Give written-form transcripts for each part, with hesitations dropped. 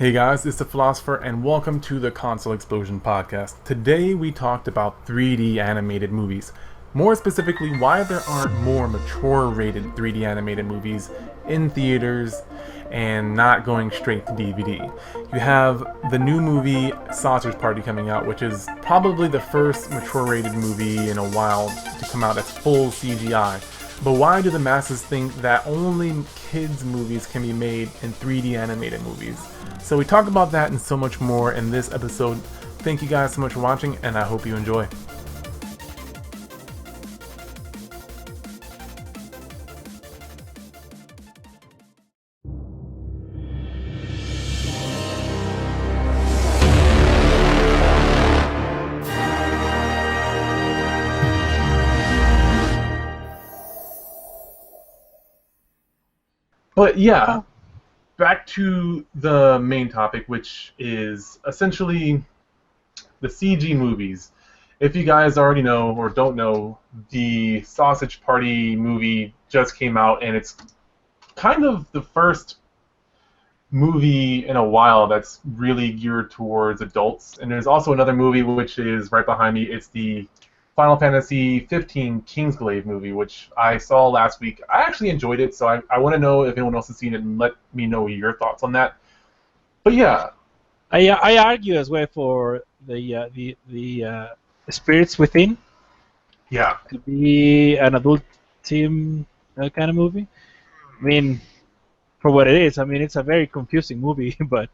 Hey guys, it's the Philosopher, and welcome to the Console Explosion podcast. Today we talked about 3D animated movies. More specifically, why there aren't more mature-rated 3D animated movies in theaters and not going straight to DVD. You have the new movie Sausage Party coming out, which is probably the first mature-rated movie in a while to come out that's full CGI. But why do the masses think that only kids' movies can be made in 3D animated movies? So we talk about that and so much more in this episode. Thank you guys so much for watching, and I hope you enjoy. But yeah, back to the main topic, which is essentially the CG movies. If you guys already know or don't know, the Sausage Party movie just came out, and it's kind of the first movie in a while that's really geared towards adults. And there's also another movie which is right behind me. It's the Final Fantasy 15 Kingsglaive movie, which I saw last week. I actually enjoyed it, so I want to know if anyone else has seen it and let me know your thoughts on that. But yeah, I argue as well for the Spirits Within yeah, to be an adult team kind of movie. I mean, for what it is, I mean it's a very confusing movie, but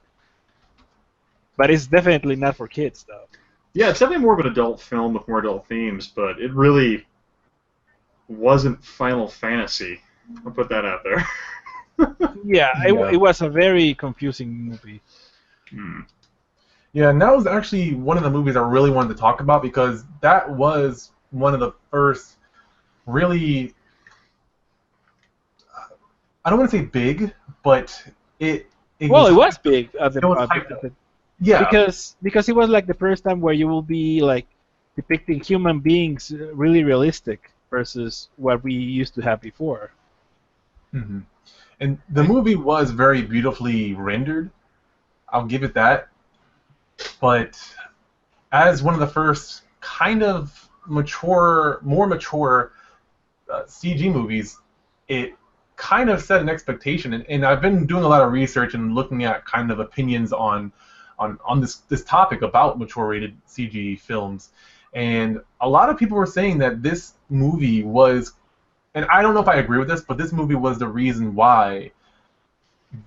it's definitely not for kids though. Yeah, it's definitely more of an adult film with more adult themes, but it really wasn't Final Fantasy. I'll put that out there. Yeah, it was a very confusing movie. Yeah, and that was actually one of the movies I really wanted to talk about because that was one of the first really, I don't want to say big, but it was big at the, it was at hyped the, up. Yeah, because it was like the first time where you will be like depicting human beings really realistic versus what we used to have before. mm-hmm. And the movie was very beautifully rendered. I'll give it that. But as one of the first kind of more mature CG movies, it kind of set an expectation. And I've been doing a lot of research and looking at kind of opinions on this topic about mature-rated CG films. And a lot of people were saying that this movie was, and I don't know if I agree with this, but this movie was the reason why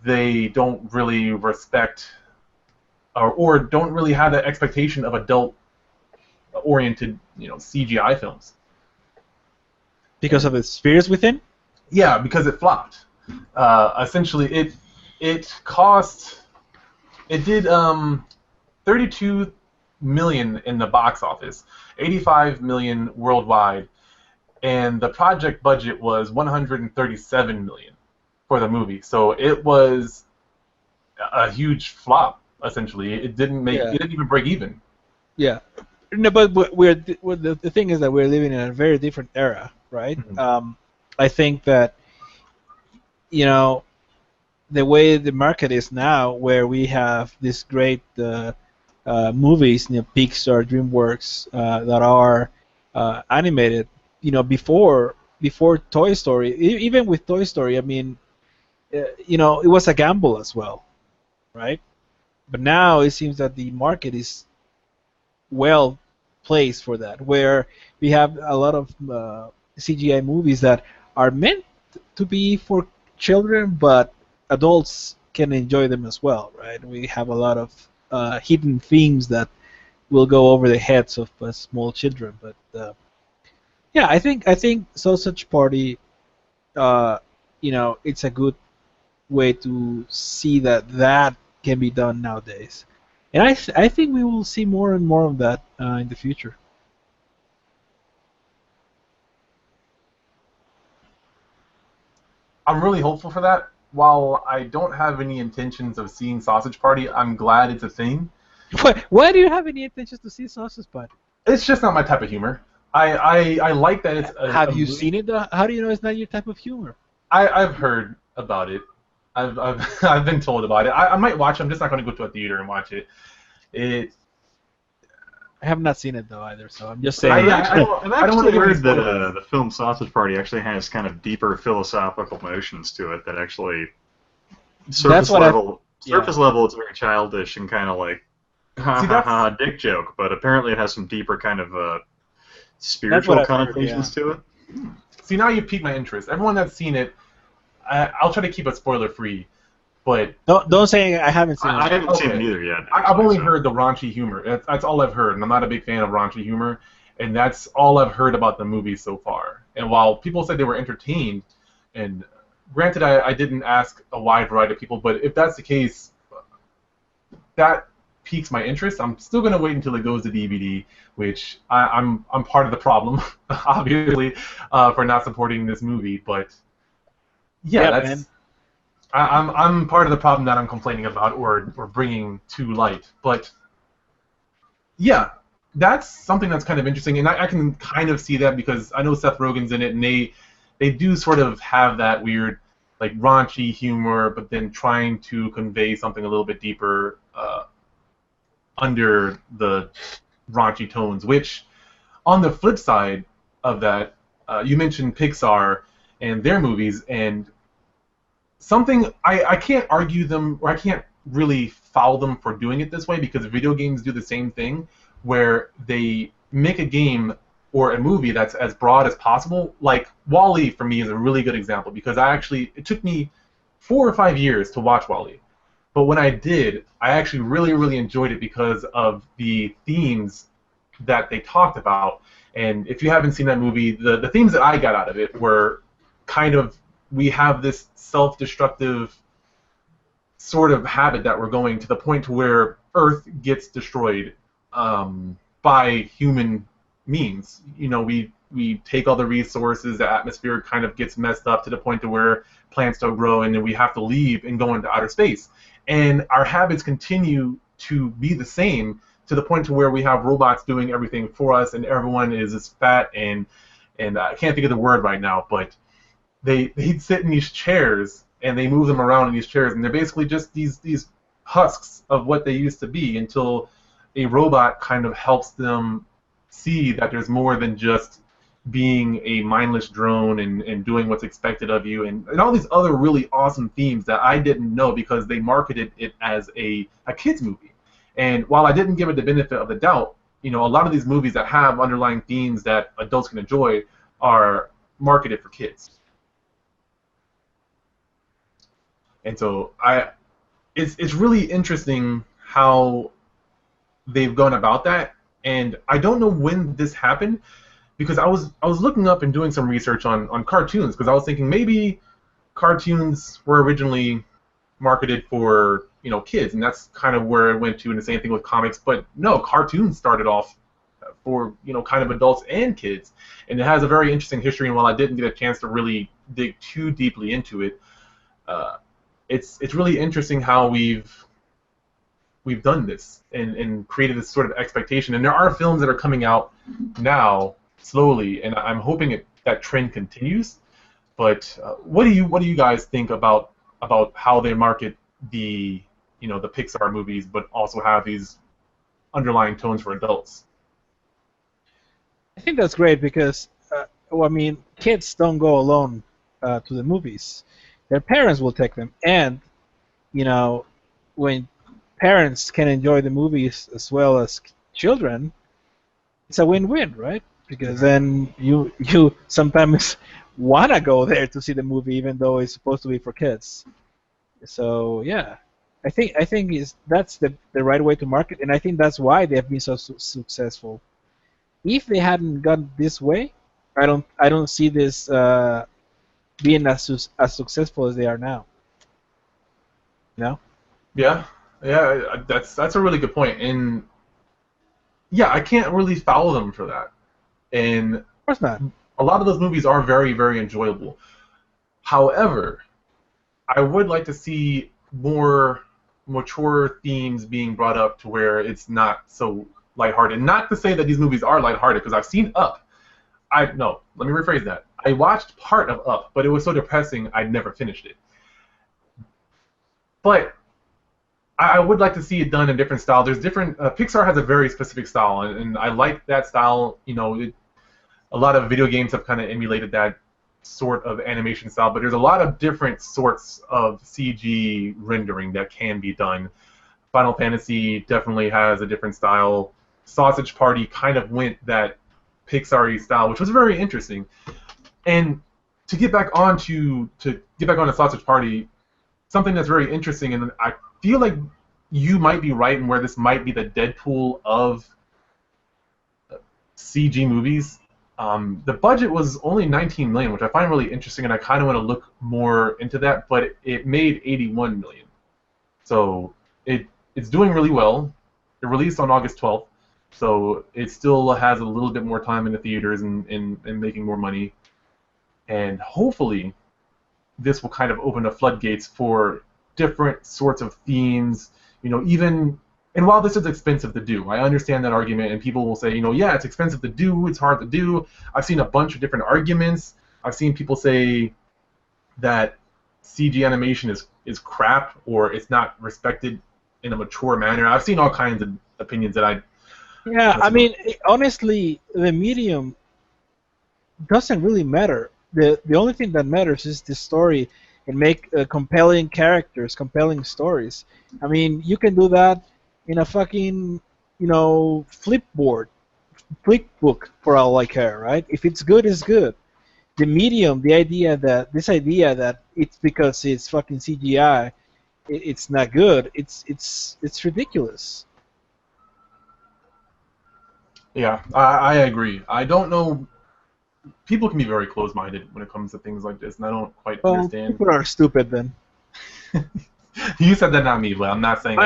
they don't really respect or don't really have that expectation of adult-oriented, CGI films. Because of the Spirits Within? Yeah, because it flopped. Essentially, it did 32 million in the box office, 85 million worldwide, and the project budget was 137 million for the movie. So it was a huge flop. Essentially, it didn't even break even. Yeah, no, but the thing is that we're living in a very different era, right? Mm-hmm. I think that the way the market is now, where we have these great movies, Pixar, DreamWorks, that are animated. Before Toy Story, even with Toy Story, I mean, it was a gamble as well, right? But now it seems that the market is well placed for that, where we have a lot of CGI movies that are meant to be for children, but adults can enjoy them as well, right? We have a lot of hidden themes that will go over the heads of small children, but yeah, I think Sausage Party, it's a good way to see that can be done nowadays, and I think we will see more and more of that in the future. I'm really hopeful for that. While I don't have any intentions of seeing Sausage Party, I'm glad it's a thing. Why do you have any intentions to see Sausage Party? It's just not my type of humor. I like that it's Have you seen it? How do you know it's not your type of humor? I've heard about it. I've been told about it. I might watch it. I'm just not going to go to a theater and watch it. It I have not seen it though either, so I'm just I've saying. actually wanna give any heard that spoilers. the film Sausage Party actually has kind of deeper philosophical notions to it that actually surface what level. yeah. Surface level, it's very childish and kind of like ha See, ha that's ha dick joke, but apparently it has some deeper kind of That's what spiritual I've heard, connotations to it. see now you piqued my interest. Everyone that's seen it, I'll try to keep it spoiler free, but Don't say I haven't seen I it. haven't seen Okay. it either yet. I've actually, only so. heard the raunchy humor. That's all I've heard, and I'm not a big fan of raunchy humor, and that's all I've heard about the movie so far. And while people said they were entertained, and granted I didn't ask a wide variety of people, but if that's the case, that piques my interest. I'm still going to wait until it goes to DVD, which I'm part of the problem, obviously, for not supporting this movie. But yeah, Yeah, that's man. I'm part of the problem that I'm complaining about or bringing to light. But yeah, that's something that's kind of interesting, and I can kind of see that because I know Seth Rogen's in it, and they do sort of have that weird like raunchy humor, but then trying to convey something a little bit deeper under the raunchy tones. Which, on the flip side of that, you mentioned Pixar and their movies, and something I can't argue them, or I can't really foul them for doing it this way because video games do the same thing, where they make a game or a movie that's as broad as possible. Like Wall-E for me is a really good example because it took me 4 or 5 years to watch Wall-E. But when I did, I actually really, really enjoyed it because of the themes that they talked about. And if you haven't seen that movie, the themes that I got out of it were kind of, we have this self-destructive sort of habit that we're going to the point to where Earth gets destroyed by human means. You know, we take all the resources, the atmosphere kind of gets messed up to the point to where plants don't grow, and then we have to leave and go into outer space. And our habits continue to be the same to the point to where we have robots doing everything for us, and everyone is as fat and I can't think of the word right now, but they sit in these chairs and they move them around in these chairs, and they're basically just these husks of what they used to be until a robot kind of helps them see that there's more than just being a mindless drone and doing what's expected of you, and all these other really awesome themes that I didn't know because they marketed it as a kids movie. And while I didn't give it the benefit of the doubt, you know, a lot of these movies that have underlying themes that adults can enjoy are marketed for kids. And so it's really interesting how they've gone about that. And I don't know when this happened because I was looking up and doing some research on cartoons because I was thinking maybe cartoons were originally marketed for, you know, kids, and that's kind of where it went to, and the same thing with comics. But no, cartoons started off for, you know, kind of adults and kids, and it has a very interesting history. And while I didn't get a chance to really dig too deeply into it, it's really interesting how we've done this and created this sort of expectation. And there are films that are coming out now slowly, and I'm hoping that trend continues. But what do you guys think about how they market the, you know, the Pixar movies, but also have these underlying tones for adults? I think that's great because, well, I mean, kids don't go alone to the movies. Their parents will take them, and you know, when parents can enjoy the movies as well as children, it's a win-win, right? Because then you sometimes wanna go there to see the movie even though it's supposed to be for kids. So yeah, I think that's the right way to market, and I think that's why they have been so successful. If they hadn't gone this way, I don't see this being as successful as they are now. You know? Yeah, yeah, that's a really good point. And yeah, I can't really foul them for that. And Of course not. a lot of those movies are very, very enjoyable. However, I would like to see more mature themes being brought up to where it's not so lighthearted. Not to say that these movies are lighthearted, because I've seen Up. No, let me rephrase that. I watched part of Up, but it was so depressing I never finished it. but I would like to see it done in a different style. There's different. Pixar has a very specific style, and I like that style. A lot of video games have kind of emulated that sort of animation style, but there's a lot of different sorts of CG rendering that can be done. Final Fantasy definitely has a different style. Sausage Party kind of went that Pixar-y style, which was very interesting. And to get back on to Sausage Party, something that's very interesting, and I feel like you might be right in where this might be the Deadpool of CG movies. The budget was only 19 million, which I find really interesting, and I kind of want to look more into that. But it made 81 million, so it's doing really well. It released on August 12th, so it still has a little bit more time in the theaters and making more money. And hopefully, this will kind of open the floodgates for different sorts of themes. Even. And while this is expensive to do, I understand that argument, and people will say, yeah, it's expensive to do, it's hard to do. I've seen a bunch of different arguments. I've seen people say that CG animation is crap or it's not respected in a mature manner. I've seen all kinds of opinions that I... Yeah, I mean, honestly, the medium doesn't really matter. The only thing that matters is the story and make compelling characters, compelling stories. I mean, you can do that in a fucking, flip book for all I care, right? If it's good, it's good. The medium, this idea that it's because it's fucking CGI, it's not good. It's ridiculous. Yeah, I agree. I don't know. People can be very closed-minded when it comes to things like this, and I don't quite understand. People are stupid then. You said that, not me, but I'm not saying.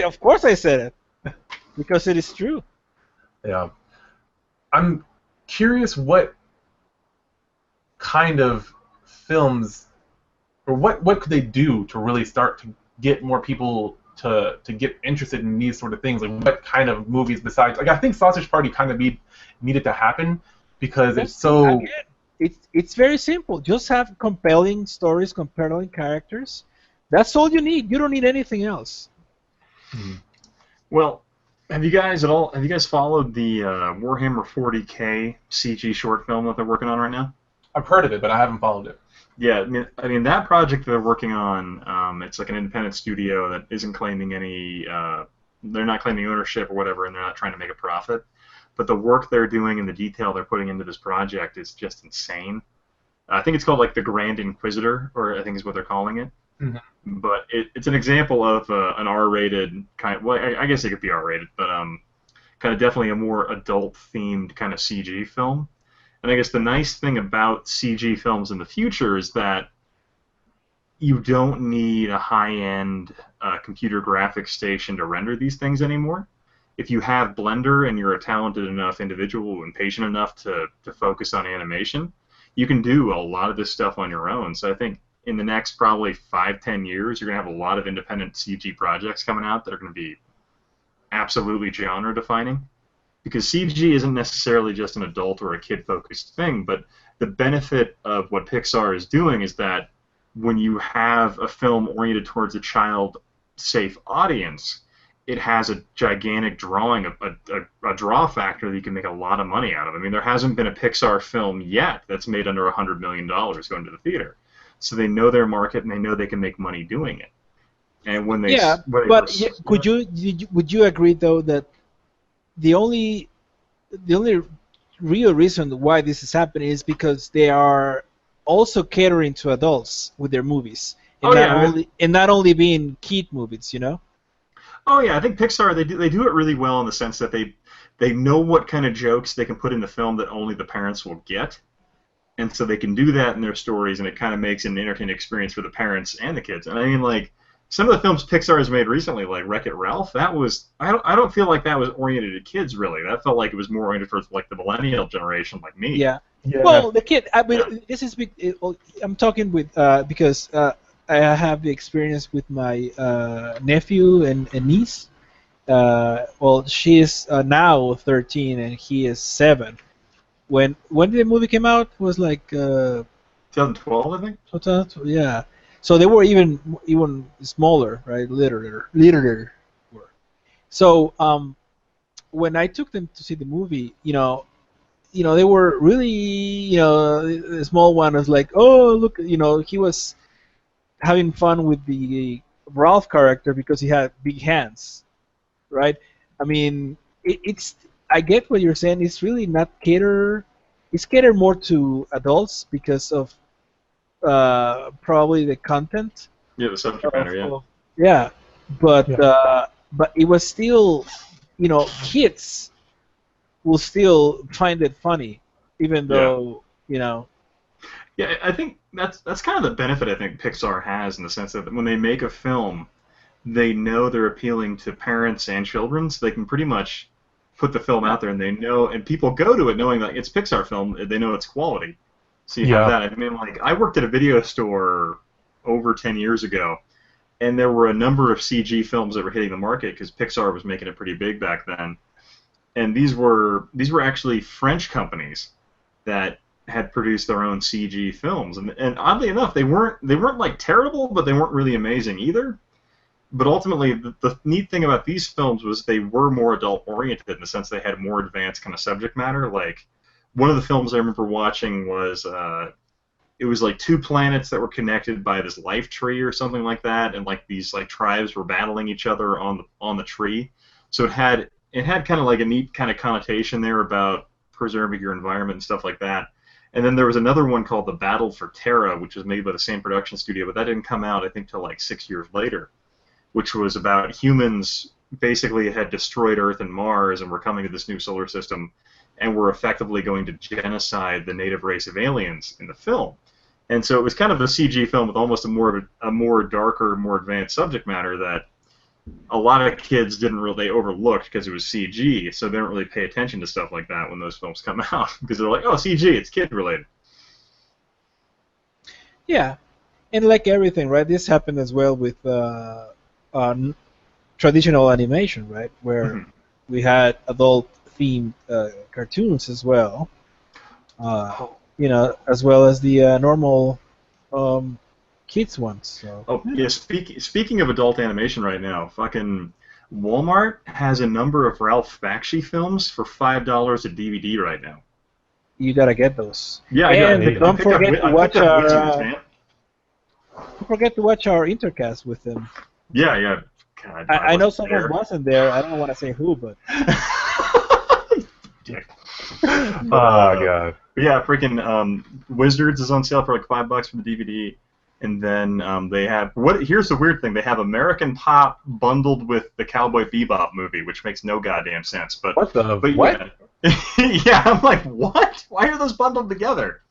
Of course I said it because it is true. Yeah, I'm curious what kind of films, or what could they do to really start to get more people to get interested in these sort of things? Like, what kind of movies besides? Like, I think Sausage Party kind of needed to happen because it's so. It's very simple. Just have compelling stories, compelling characters. That's all you need. You don't need anything else. Well, have you guys followed the Warhammer 40K CG short film that they're working on right now? I've heard of it, but I haven't followed it. Yeah, I mean that project they're working on, it's like an independent studio that isn't claiming any, they're not claiming ownership or whatever, and they're not trying to make a profit. But the work they're doing and the detail they're putting into this project is just insane. I think it's called like the Grand Inquisitor, or I think is what they're calling it. Mm-hmm. But it's an example of an R-rated kind. Well, I guess it could be R-rated, but kind of definitely a more adult-themed kind of CG film. And I guess the nice thing about CG films in the future is that you don't need a high-end computer graphics station to render these things anymore. If you have Blender and you're a talented enough individual and patient enough to focus on animation, you can do a lot of this stuff on your own. So I think in the next probably 5-10 years, you're going to have a lot of independent CG projects coming out that are going to be absolutely genre-defining. Because CG isn't necessarily just an adult or a kid-focused thing, but the benefit of what Pixar is doing is that when you have a film oriented towards a child-safe audience, it has a gigantic drawing, a draw factor that you can make a lot of money out of. I mean, there hasn't been a Pixar film yet that's made under $100 million going to the theater. So they know their market and they know they can make money doing it. And when they would you agree though that the only real reason why this is happening is because they are also catering to adults with their movies, and not only being kid movies, you know? Oh yeah, I think Pixar they do it really well in the sense that they know what kind of jokes they can put in the film that only the parents will get, and so they can do that in their stories, and it kind of makes it an entertaining experience for the parents and the kids. And I mean, like some of the films Pixar has made recently, like Wreck-It Ralph, that was I don't feel like that was oriented at kids really. That felt like it was more oriented towards like the millennial generation, like me. Yeah. Well, the kid. I mean, this is big. I'm talking with because. I have the experience with my nephew and niece. Well, she is now 13 and he is 7. When did the movie came out? It was like 2012, I think. 2012, yeah. So they were even smaller, right? Littler. So when I took them to see the movie, they were really, the small one was like, oh look, he was having fun with the Ralph character because he had big hands, right? I mean, it's I get what you're saying. It's really not cater. It's catered more to adults because of probably the content. Yeah, the subject matter. Yeah. Yeah, but Yeah. but it was still, kids will still find it funny, even Yeah. though Yeah, I think that's kind of the benefit I think Pixar has in the sense that when they make a film, they know they're appealing to parents and children, so they can pretty much put the film out there, and they know, and people go to it knowing that it's Pixar film, they know it's quality. So you have Yeah. that. I mean, like I worked at a video store over 10 years ago, and there were a number of CG films that were hitting the market because Pixar was making it pretty big back then, and these were actually French companies that had produced their own CG films, and oddly enough, they weren't like terrible, but they weren't really amazing either. But ultimately, the neat thing about these films was they were more adult oriented in the sense they had more advanced kind of subject matter. Like one of the films I remember watching was it was like two planets that were connected by this life tree or something like that, and like these like tribes were battling each other on the tree. So it had kind of like a neat kind of connotation there about preserving your environment and stuff like that. And then there was another one called The Battle for Terra, which was made by the same production studio, but that didn't come out I think till like 6 years later, which was about humans basically had destroyed Earth and Mars and were coming to this new solar system and were effectively going to genocide the native race of aliens in the film. And so it was kind of a CG film with almost a more darker, more advanced subject matter that a lot of kids didn't really overlooked because it was CG, so they don't really pay attention to stuff like that when those films come out because they're like, oh, CG, it's kid related. Yeah, and like everything, right? This happened as well with traditional animation, right? Where we had adult-themed cartoons as well, as well as the normal kids ones. So. Oh yeah. Speaking of adult animation right now, fucking Walmart has a number of Ralph Bakshi films for $5 a DVD right now. You gotta get those. Yeah, and I don't forget to watch our. Wizards, man. Don't forget to watch our intercast with them. Yeah. God, I know someone wasn't there. I don't want to say who, but. Dick. Oh god. Yeah, freaking Wizards is on sale for like $5 for the DVD, and then they have Here's the weird thing: they have American Pop bundled with the Cowboy Bebop movie, which makes no goddamn sense. But What the? but What? Yeah, I'm like, what? Why are those bundled together?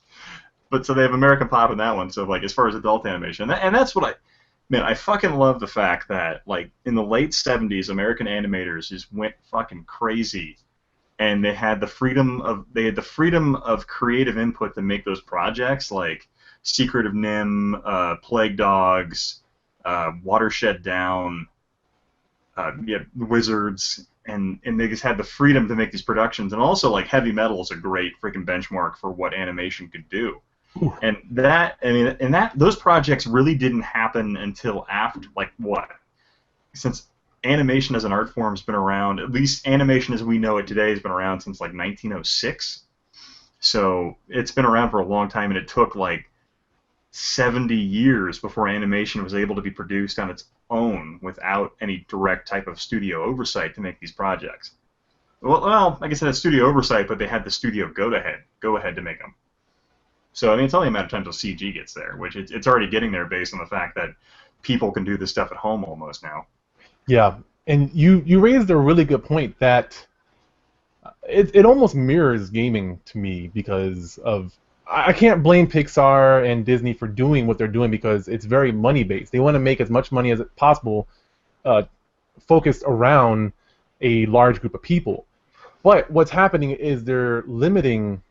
But so they have American Pop in that one. So like, as far as adult animation, and that's what I fucking love the fact that like in the late '70s, American animators just went fucking crazy, and they had the freedom of creative input to make those projects like Secret of Nim, Plague Dogs, Watershed Down, Wizards. And they just had the freedom to make these productions, and also like Heavy Metal is a great freaking benchmark for what animation could do. Ooh. And those projects really didn't happen until after, like what? Since animation as an art form has been around, at least animation as we know it today has been around since like 1906. So it's been around for a long time, and it took like 70 years before animation was able to be produced on its own without any direct type of studio oversight to make these projects. Well, like I said, it's studio oversight, but they had the studio go ahead to make them. So I mean, it's only a matter of time until CG gets there, which it's already getting there based on the fact that people can do this stuff at home almost now. Yeah, and you raised a really good point that it almost mirrors gaming to me because of. I can't blame Pixar and Disney for doing what they're doing because it's very money-based. They want to make as much money as possible focused around a large group of people. But what's happening is they're limiting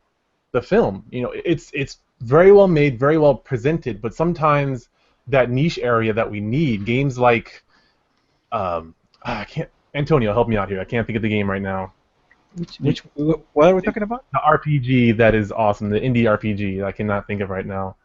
the film. It's very well made, very well presented, but sometimes that niche area that we need, games like... I can't... Antonio, help me out here. I can't think of the game right now. What are we talking about? The RPG that is awesome, the indie RPG I cannot think of right now.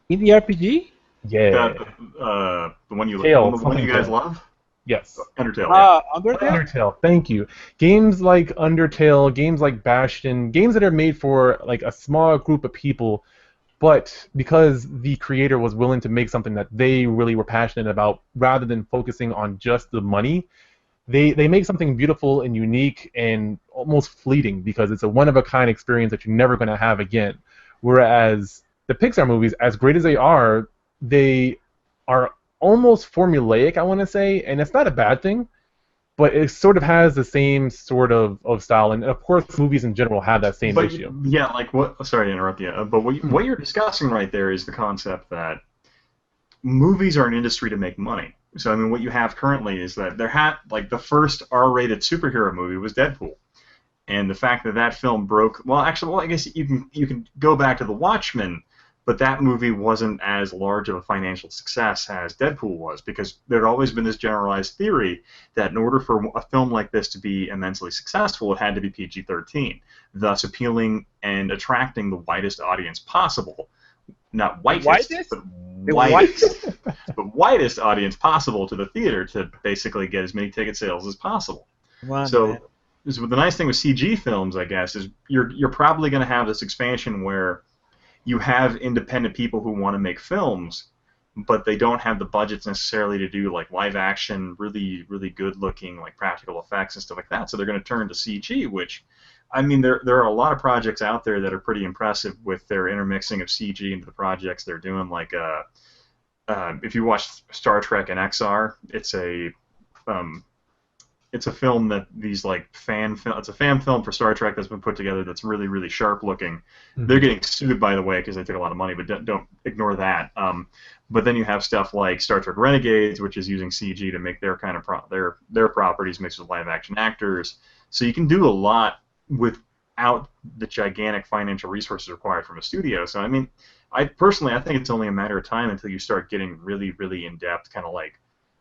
Indie RPG? Yeah. The one you Tale, the one something you guys Tale. love? Yes. Undertale, yeah. Undertale. Undertale, thank you. Games like Undertale, games like Bastion, games that are made for like a small group of people, but because the creator was willing to make something that they really were passionate about, rather than focusing on just the money, they make something beautiful and unique and almost fleeting because it's a one of a kind experience that you're never going to have again. Whereas the Pixar movies, as great as they are almost formulaic, I want to say, and it's not a bad thing, but it sort of has the same sort of style, and of course movies in general have that same But issue. yeah, like what? Sorry to interrupt you, but Hmm. what you're discussing right there is the concept that movies are an industry to make money. So I mean, what you have currently is that like the first R-rated superhero movie was Deadpool, and the fact that that film broke. Well, actually, I guess you can go back to The Watchmen, but that movie wasn't as large of a financial success as Deadpool was because there had always been this generalized theory that in order for a film like this to be immensely successful, it had to be PG-13, thus appealing and attracting the widest audience possible. Not whitest, Whitest? but The widest, but widest audience possible to the theater to basically get as many ticket sales as possible. Come on, man. So the nice thing with CG films, I guess, is you're probably going to have this expansion where you have independent people who want to make films, but they don't have the budgets necessarily to do like live action, really really good looking like practical effects and stuff like that. So they're going to turn to CG, which I mean there are a lot of projects out there that are pretty impressive with their intermixing of CG into the projects they're doing. Like if you watch Star Trek and XR, um, it's a film that these like it's a fan film for Star Trek that's been put together that's really really sharp looking. They're getting sued, by the way, because they took a lot of money, but don't ignore that. But then you have stuff like Star Trek Renegades, which is using CG to make their kind of their properties mixed with live action actors. So you can do a lot without the gigantic financial resources required from a studio. So I mean, I think it's only a matter of time until you start getting really really in depth, kind of like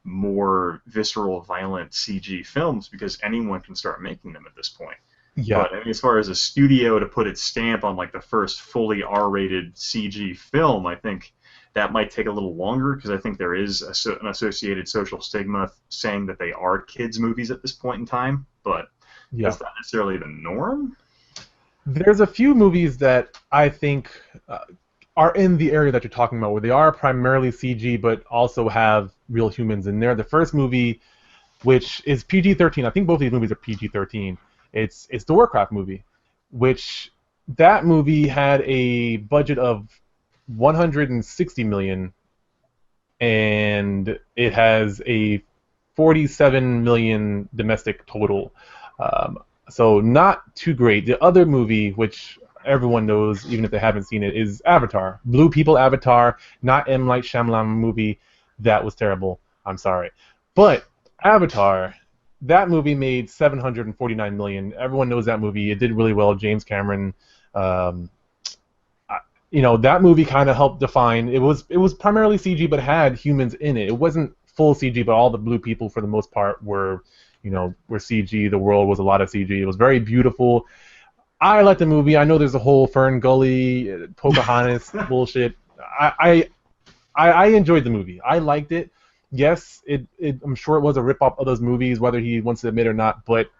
more visceral, violent CG films because anyone can start making them at this point. Yeah. But I mean, as far as a studio to put its stamp on like the first fully R-rated CG film, I think that might take a little longer because I think there is an associated social stigma saying that they are kids' movies at this point in time. But Yeah. that's not necessarily the norm. There's a few movies that I think are in the area that you're talking about, where they are primarily CG, but also have real humans in there. The first movie, which is PG-13, I think both of these movies are PG-13. It's the Warcraft movie, which that movie had a budget of 160 million, and it has a 47 million domestic total. So not too great. The other movie, which everyone knows, even if they haven't seen it, is Avatar. Blue People Avatar, not M. Night Shyamalan movie. That was terrible. I'm sorry. But Avatar, that movie made 749 million. Everyone knows that movie. It did really well. James Cameron. Um, that movie kind of helped define. It was primarily CG, but had humans in it. It wasn't full CG, but all the blue people for the most part were CG. The world was a lot of CG. It was very beautiful. I like the movie. I know there's a whole Fern Gully, Pocahontas bullshit. I enjoyed the movie. I liked it. Yes, I'm sure it was a rip-off of those movies, whether he wants to admit or not. But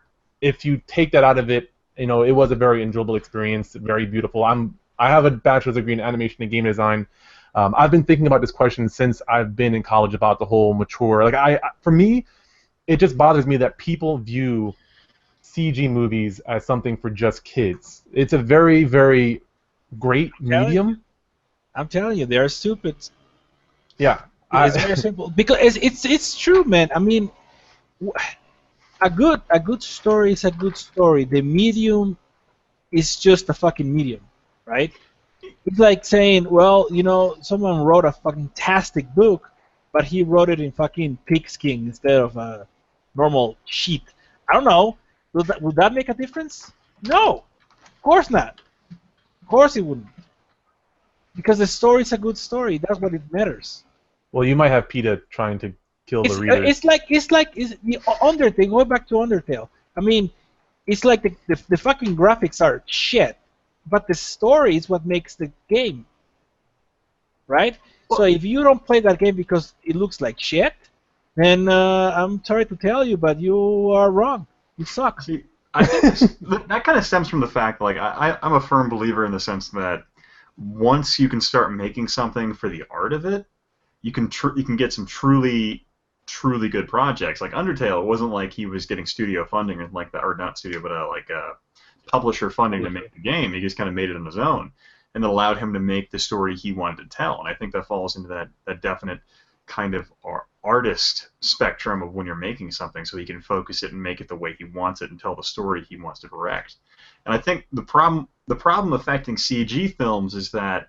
if you take that out of it, it was a very enjoyable experience, very beautiful. I have a bachelor's degree in animation and game design. I've been thinking about this question since I've been in college about the whole mature. For me, it just bothers me that people view CG movies as something for just kids. It's a very, very great medium. I'm telling you, they are stupid. Yeah. It's very simple because it's true, man. I mean, a good story is a good story. The medium is just a fucking medium, right? It's like saying, well, someone wrote a fucking fantastic book, but he wrote it in fucking pigskin instead of a normal sheet. I don't know. Would that make a difference? No, of course not. Of course it wouldn't. Because the story is a good story. That's what it matters. Well, you might have PETA trying to kill the readers. It's like the Undertale. Going back to Undertale. I mean, it's like the fucking graphics are shit, but the story is what makes the game, right? So if you don't play that game because it looks like shit, then I'm sorry to tell you, but you are wrong. It sucks. See, I think that kind of stems from the fact, like, I'm a firm believer in the sense that once you can start making something for the art of it, you can get some truly good projects. Like Undertale, it wasn't like he was getting studio funding or like that, or not studio, but like publisher funding to make the game. He just kind of made it on his own, and it allowed him to make the story he wanted to tell. And I think that falls into that definite kind of artist spectrum of when you're making something, so he can focus it and make it the way he wants it and tell the story he wants to direct. And I think the problem affecting CG films is that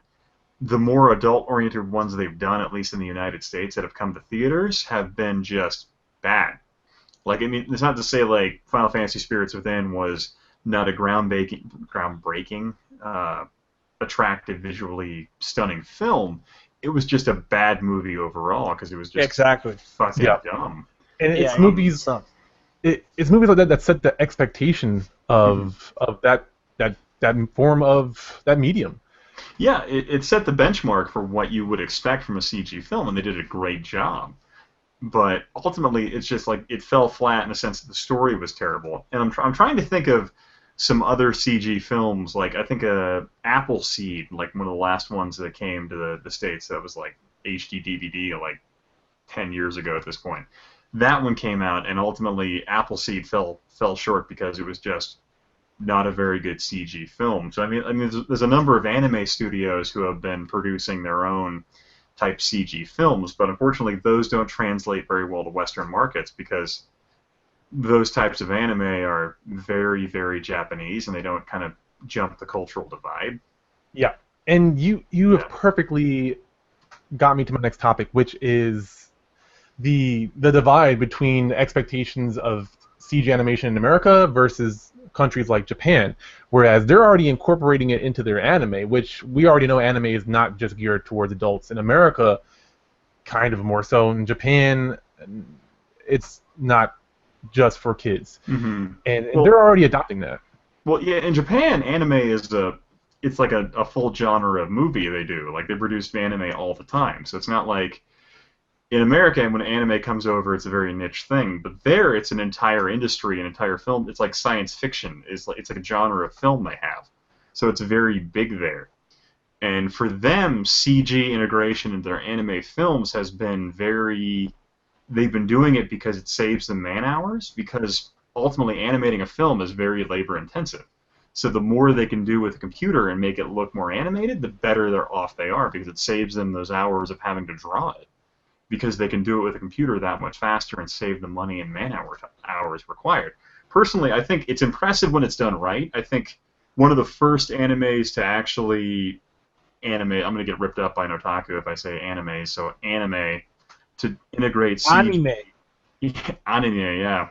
the more adult-oriented ones they've done, at least in the United States, that have come to theaters, have been just bad. Like, I mean, it's not to say like Final Fantasy Spirits Within was not a groundbreaking, attractive, visually stunning film. It was just a bad movie overall because it was just fucking dumb. And it's movies. It's movies like that that set the expectation of that form of that medium. Yeah, it set the benchmark for what you would expect from a CG film, and they did a great job. But ultimately, it's just like it fell flat in the sense that the story was terrible. And I'm trying to think of some other CG films, like I think Appleseed, like one of the last ones that came to the States that was like HD DVD like 10 years ago at this point. That one came out, and ultimately Appleseed fell short because it was just not a very good CG film. So I mean, there's a number of anime studios who have been producing their own type CG films, but unfortunately those don't translate very well to Western markets because those types of anime are very, very Japanese, and they don't kind of jump the cultural divide. Yeah, and you have perfectly got me to my next topic, which is the divide between expectations of CG animation in America versus countries like Japan, whereas they're already incorporating it into their anime, which we already know anime is not just geared towards adults. In America, kind of more so. In Japan, it's not just for kids, and they're already adopting that. Well, yeah, in Japan, anime is it's like a full genre of movie they do. Like, they produce anime all the time, so it's not like in America, when anime comes over, it's a very niche thing. But there, it's an entire industry, an entire film. It's like science fiction. It's like a genre of film they have. So it's very big there. And for them, CG integration into their anime films has been very... They've been doing it because it saves them man-hours, because ultimately animating a film is very labor-intensive. So the more they can do with a computer and make it look more animated, the better they're off they are, because it saves them those hours of having to draw it. Because they can do it with a computer that much faster and save the money and man-hours required. Personally, I think it's impressive when it's done right. I think one of the first animes to actually animate... I'm going to get ripped up by an otaku if I say anime, so anime to integrate CG... Anime, yeah.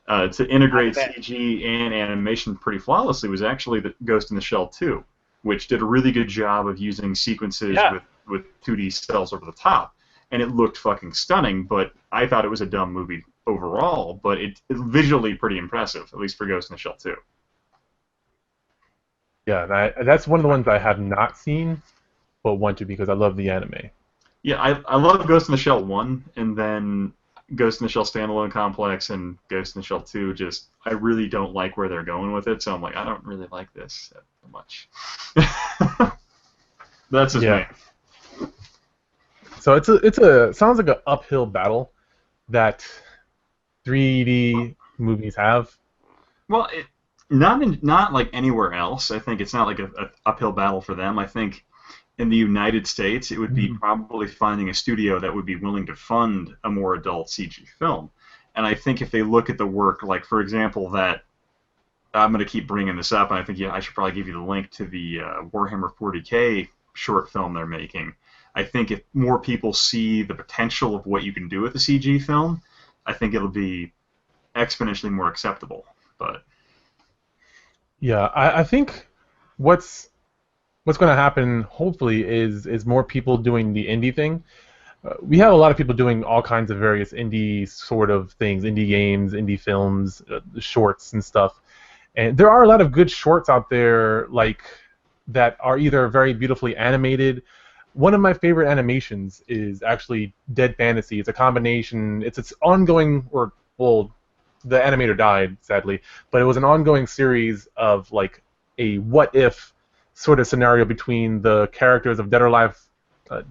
To integrate CG and animation pretty flawlessly was actually the Ghost in the Shell 2, which did a really good job of using sequences with 2D cells over the top. And it looked fucking stunning, but I thought it was a dumb movie overall, but it's visually pretty impressive, at least for Ghost in the Shell 2. Yeah, that's one of the ones I have not seen, but want to because I love the anime. Yeah, I love Ghost in the Shell 1, and then Ghost in the Shell Standalone Complex and Ghost in the Shell 2, just, I really don't like where they're going with it, so I'm like, I don't really like this that much. That's just me. So it's sounds like an uphill battle that 3D movies have. Well, not like anywhere else. I think it's not like an uphill battle for them. I think in the United States, it would be probably finding a studio that would be willing to fund a more adult CG film. And I think if they look at the work, like for example, that I'm going to keep bringing this up, and I think I should probably give you the link to the Warhammer 40K short film they're making. I think if more people see the potential of what you can do with a CG film, I think it'll be exponentially more acceptable. But yeah, I think what's going to happen, hopefully, is more people doing the indie thing. We have a lot of people doing all kinds of various indie sort of things, indie games, indie films, shorts and stuff. And there are a lot of good shorts out there, like that are either very beautifully animated, one of my favorite animations is actually Dead Fantasy. It's a combination. It's ongoing, or well, the animator died sadly, but it was an ongoing series of like a what if sort of scenario between the characters of Dead or Alive,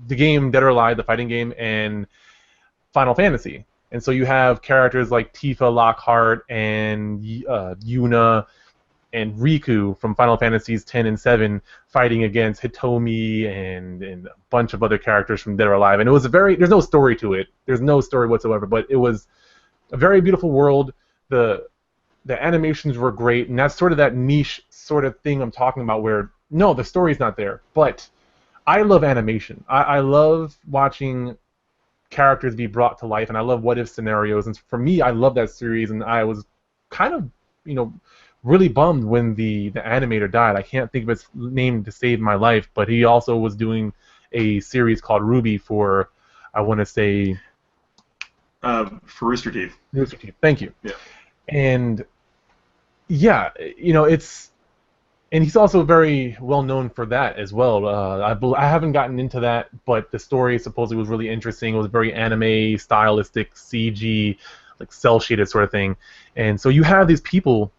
the game Dead or Alive, the fighting game, and Final Fantasy. And so you have characters like Tifa, Lockhart, and Yuna, and Riku from Final Fantasies 10 and 7 fighting against Hitomi and a bunch of other characters from Dead or Alive. And it was there's no story to it. There's no story whatsoever, but it was a very beautiful world. The animations were great, and that's sort of that niche sort of thing I'm talking about where, no, the story's not there. But I love animation. I love watching characters be brought to life, and I love what-if scenarios. And for me, I love that series, and I was kind of, really bummed when the animator died. I can't think of his name to save my life, but he also was doing a series called Ruby for, I want to say... for Rooster Teeth. Rooster Teeth, thank you. Yeah. And, yeah, it's... And he's also very well known for that as well. I haven't gotten into that, but the story supposedly was really interesting. It was very anime, stylistic, CG, like cel-shaded sort of thing. And so you have these people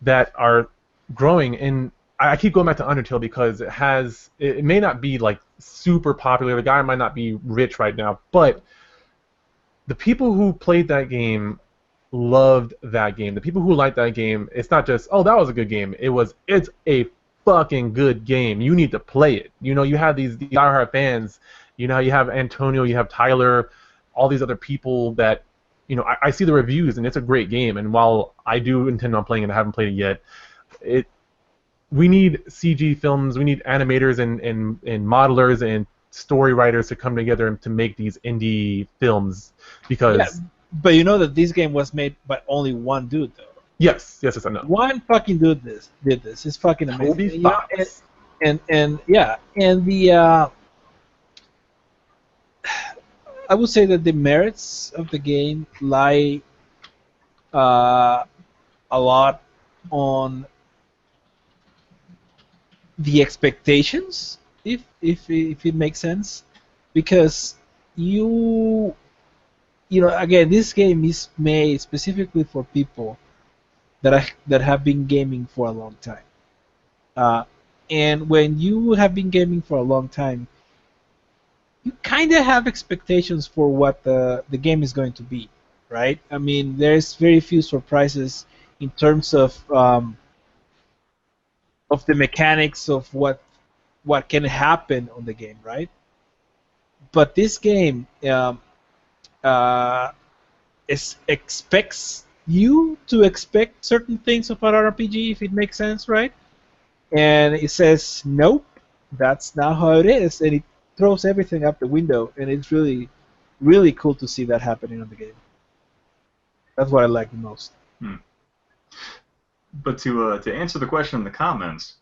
that are growing, and I keep going back to Undertale because it may not be like super popular. The guy might not be rich right now, but the people who played that game loved that game. The people who liked that game, it's not just, oh, that was a good game. It's a fucking good game. You need to play it. You have these diehard fans. You have Antonio, you have Tyler, all these other people that, I see the reviews, and it's a great game. And while I do intend on playing it, I haven't played it yet. We need CG films, we need animators and modelers and story writers to come together and to make these indie films because. Yeah. But you know that this game was made by only one dude, though. Yes, I know. One fucking dude did this. It's fucking amazing. And the I would say that the merits of the game lie a lot on the expectations, if it makes sense, because again, this game is made specifically for people that have been gaming for a long time. And when you have been gaming for a long time, you kind of have expectations for what the game is going to be, right? I mean, there's very few surprises in terms of the mechanics of what can happen on the game, right? But this game expects you to expect certain things of an RPG, if it makes sense, right? And it says, nope, that's not how it is, and it throws everything out the window, and it's really, really cool to see that happening on the game. That's what I like the most. But to answer the question in the comments,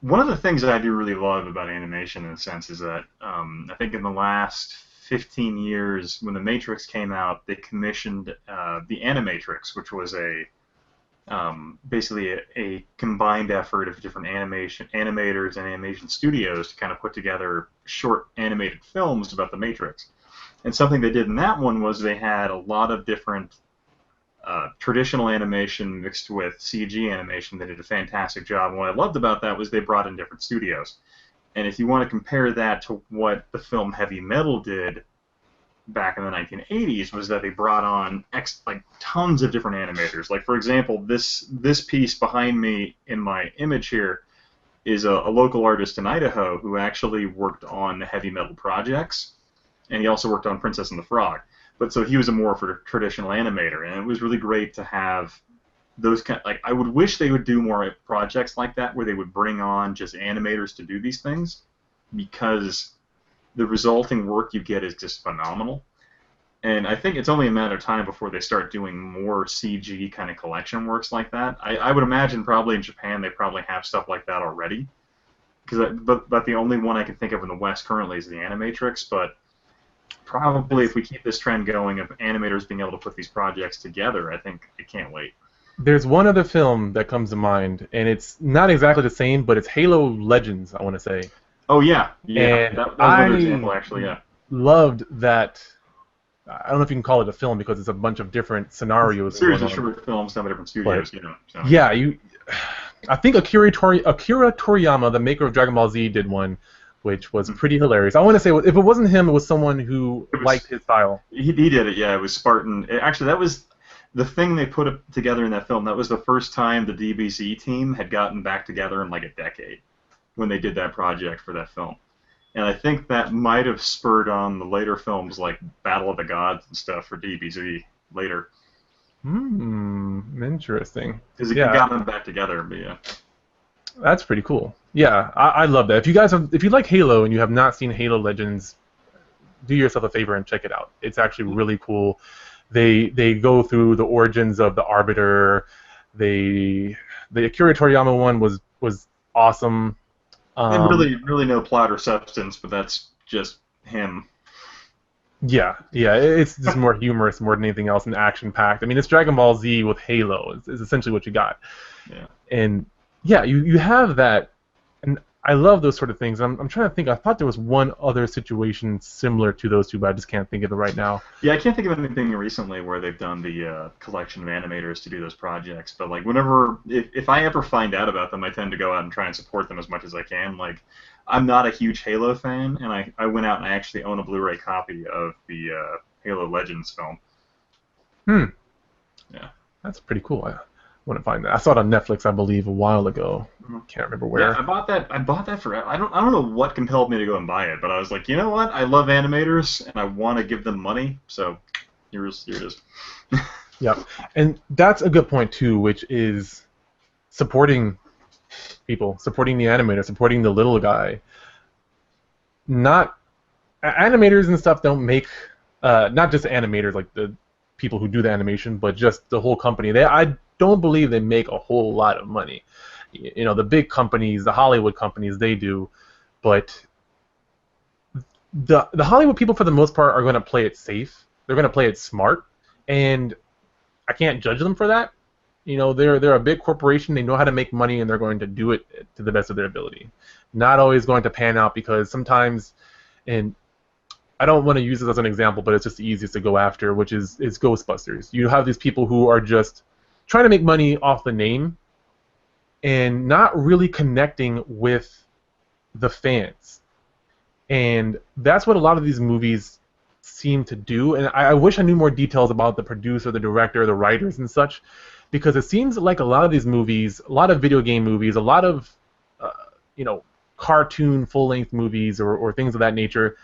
one of the things that I do really love about animation, in a sense, is that I think in the last 15 years, when The Matrix came out, they commissioned the Animatrix, which was basically a combined effort of different animators and animation studios to kind of put together short animated films about the Matrix. And something they did in that one was they had a lot of different traditional animation mixed with CG animation. They did a fantastic job. And what I loved about that was they brought in different studios. And if you want to compare that to what the film Heavy Metal did back in the 1980s, was that they brought on tons of different animators. Like, for example, this piece behind me in my image here is a local artist in Idaho who actually worked on Heavy Metal projects, and he also worked on Princess and the Frog. But so he was a more traditional animator, and it was really great to have those I would wish they would do more projects like that where they would bring on just animators to do these things, because the resulting work you get is just phenomenal. And I think it's only a matter of time before they start doing more CG kind of collection works like that. I would imagine probably in Japan they probably have stuff like that already. But the only one I can think of in the West currently is the Animatrix. But probably if we keep this trend going of animators being able to put these projects together, I think I can't wait. There's one other film that comes to mind, and it's not exactly the same, but it's Halo Legends, I want to say. Oh yeah, yeah. And That was another I example, actually. Yeah. loved that. I don't know if you can call it a film because it's a bunch of different scenarios Series going of on. short films, some different But studios, you know. So. yeah, I think Akira Toriyama, the maker of Dragon Ball Z, did one, which was pretty hilarious. I want to say if it wasn't him, it was someone who It was liked his style. he did it. Yeah, it was Spartan. Actually, that was the thing they put together in that film. That was the first time the DBZ team had gotten back together in like a decade when they did that project for that film. And I think that might have spurred on the later films like Battle of the Gods and stuff for DBZ later. Interesting. Because it Yeah, got them back together, but yeah. that's pretty cool. Yeah, I love that. If you like Halo and you have not seen Halo Legends, do yourself a favor and check it out. It's actually really cool. They go through the origins of the Arbiter. The Akira Toriyama one was awesome. And really no plot or substance, but that's just him. Yeah, it's just more humorous more than anything else and action-packed. I mean, it's Dragon Ball Z with Halo is essentially what you got. Yeah. And yeah, you have that, and I love those sort of things. I'm trying to think. I thought there was one other situation similar to those two, but I just can't think of it right now. Yeah, I can't think of anything recently where they've done the collection of animators to do those projects. But like whenever, if I ever find out about them, I tend to go out and try and support them as much as I can. Like, I'm not a huge Halo fan, and I went out and I actually own a Blu-ray copy of the Halo Legends film. Yeah. That's pretty cool. I want to find that. I saw it on Netflix, I believe, a while ago. Can't remember where. Yeah, I bought that for. I don't know what compelled me to go and buy it, but I was like, you know what? I love animators, and I want to give them money. So here it is. Yep, and that's a good point too, which is supporting people, supporting the animator, supporting the little guy. Not animators and stuff don't make not just animators like the people who do the animation, but just the whole company. I don't believe they make a whole lot of money. You know, the big companies, the Hollywood companies, they do, but the Hollywood people for the most part are going to play it safe. They're going to play it smart, and I can't judge them for that. You know, they're a big corporation. They know how to make money, and they're going to do it to the best of their ability. Not always going to pan out because sometimes, and I don't want to use this as an example, but it's just the easiest to go after, which is Ghostbusters. You have these people who are just trying to make money off the name and not really connecting with the fans. And that's what a lot of these movies seem to do. And I wish I knew more details about the producer, the director, the writers, and such, because it seems like a lot of these movies, a lot of video game movies, a lot of cartoon full-length movies or things of that nature,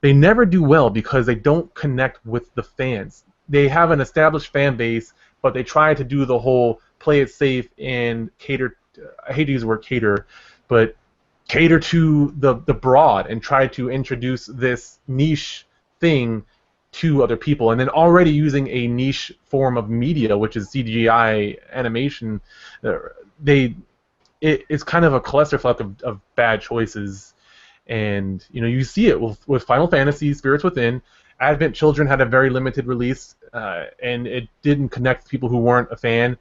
they never do well because they don't connect with the fans. They have an established fan base, but they try to do the whole play it safe and cater. I hate to use the word cater, but cater to the broad and try to introduce this niche thing to other people. And then already using a niche form of media, which is CGI animation, it's kind of a clusterfuck of bad choices. And you see it with Final Fantasy, Spirits Within. Advent Children had a very limited release, and it didn't connect with people who weren't a fan.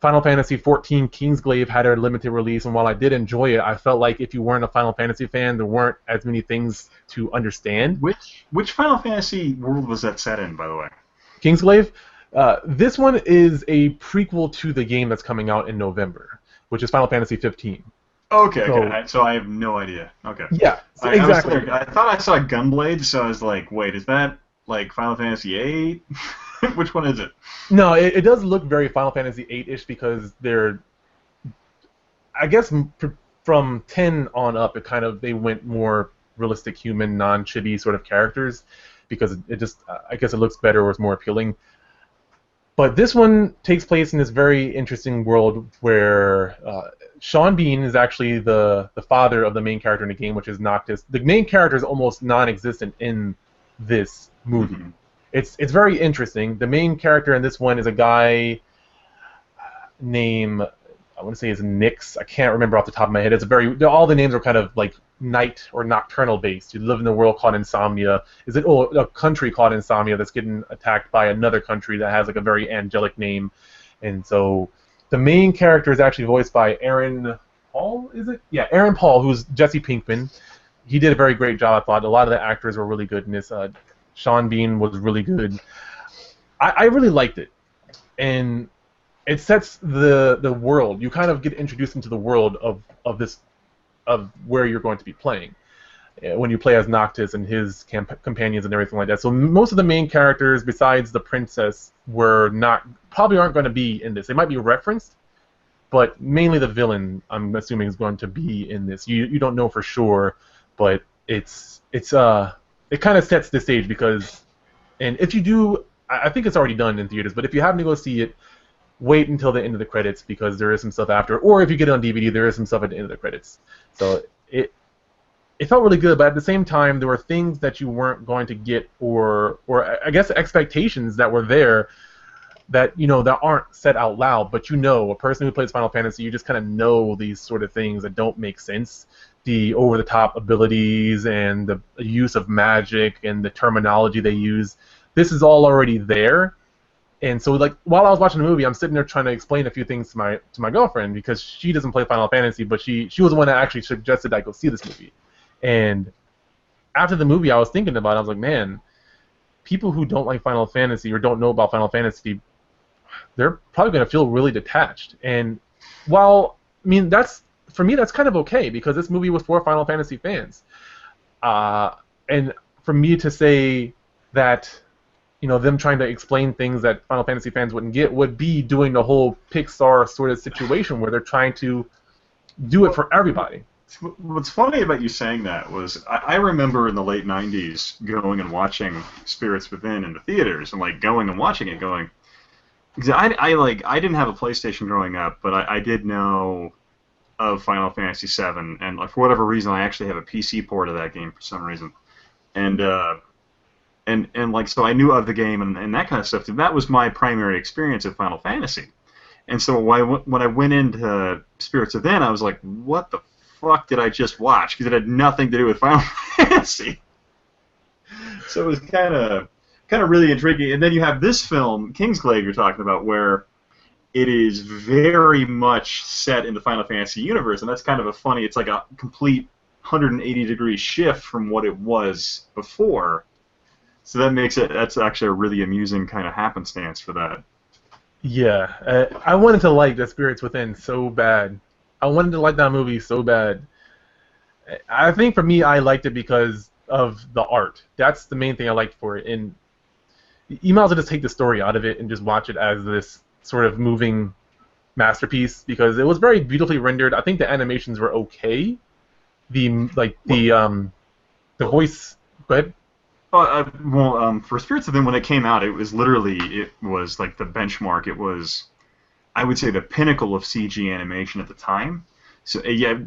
Final Fantasy XIV Kingsglaive had a limited release, and while I did enjoy it, I felt like if you weren't a Final Fantasy fan, there weren't as many things to understand. Which Final Fantasy world was that set in, by the way? Kingsglaive? This one is a prequel to the game that's coming out in November, which is Final Fantasy 15. Okay. So I have no idea. Okay. Yeah, exactly. I thought I saw Gunblade, so I was like, wait, is that like Final Fantasy VIII? Which one is it? No, it does look very Final Fantasy VIII-ish because they're, I guess, from 10 on up, they went more realistic, human, non-chibi sort of characters because it just, I guess it looks better or it's more appealing. But this one takes place in this very interesting world where Sean Bean is actually the father of the main character in the game, which is Noctis. The main character is almost non-existent in this movie. Mm-hmm. It's very interesting. The main character in this one is a guy named, I want to say is Nyx. I can't remember off the top of my head. All the names are kind of like night or nocturnal based. You live in a world called Insomnia. A country called Insomnia that's getting attacked by another country that has like a very angelic name. And so the main character is actually voiced by Aaron Paul, is it? Yeah, Aaron Paul, who's Jesse Pinkman. he did a very great job. I thought a lot of the actors were really good in this. Sean Bean was really good. I really liked it, and it sets the world. You kind of get introduced into the world of this of where you're going to be playing when you play as Noctis and his companions and everything like that. So most of the main characters, besides the princess, probably aren't going to be in this. They might be referenced, but mainly the villain, I'm assuming, is going to be in this. You don't know for sure, but it kind of sets the stage because, and if you do, I think it's already done in theaters, but if you happen to go see it, wait until the end of the credits because there is some stuff after, or if you get it on DVD, there is some stuff at the end of the credits. So it felt really good, but at the same time, there were things that you weren't going to get, or I guess expectations that were there that that aren't said out loud, but a person who plays Final Fantasy, you just kind of know these sort of things that don't make sense. The over-the-top abilities and the use of magic and the terminology they use. This is all already there. And so, like, while I was watching the movie, I'm sitting there trying to explain a few things to my girlfriend because she doesn't play Final Fantasy, but she was the one that actually suggested I go see this movie. And after the movie, I was thinking about it. I was like, man, people who don't like Final Fantasy or don't know about Final Fantasy, they're probably going to feel really detached. And while, I mean, for me, that's kind of okay because this movie was for Final Fantasy fans. And for me to say that them trying to explain things that Final Fantasy fans wouldn't get would be doing the whole Pixar sort of situation where they're trying to do it for everybody. What's funny about you saying that was I remember in the late 90s going and watching Spirits Within in the theaters and like going and watching it going, because I didn't have a PlayStation growing up, but I did know of Final Fantasy VII, and like for whatever reason I actually have a PC port of that game for some reason, and like so I knew of the game and that kind of stuff. And that was my primary experience of Final Fantasy, and so when I went into Spirits Within, I was like, what the fuck did I just watch? Because it had nothing to do with Final Fantasy. So it was kind of really intriguing. And then you have this film, Kingsglaive, you're talking about, where it is very much set in the Final Fantasy universe, and that's kind of it's like a complete 180-degree shift from what it was before. So that's actually a really amusing kind of happenstance for that. Yeah, I wanted to like The Spirits Within so bad. I wanted to like that movie so bad. I think for me, I liked it because of the art. That's the main thing I liked for it. And you might as well just take the story out of it and just watch it as this sort of moving masterpiece because it was very beautifully rendered. I think the animations were okay. The voice. Go ahead. For Spirits Within, when it came out, it was like the benchmark. It was, I would say, the pinnacle of CG animation at the time. So yeah,